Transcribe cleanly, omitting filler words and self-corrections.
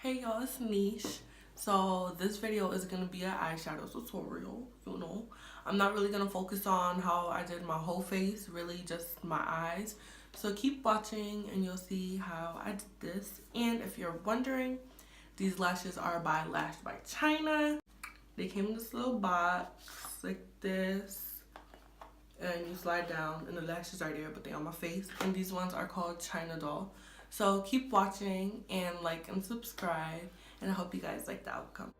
Hey y'all, it's Niche. So this video is gonna be an eyeshadow tutorial, I'm not really gonna focus on how I did my whole face, really just my eyes. So keep watching and you'll see how I did this. And if you're wondering, these lashes are by Lash by China. They came in this little box like this. And you slide down and the lashes are there, but they're on my face. And these ones are called China Doll. So keep watching and like and subscribe, and I hope you guys like the outcome.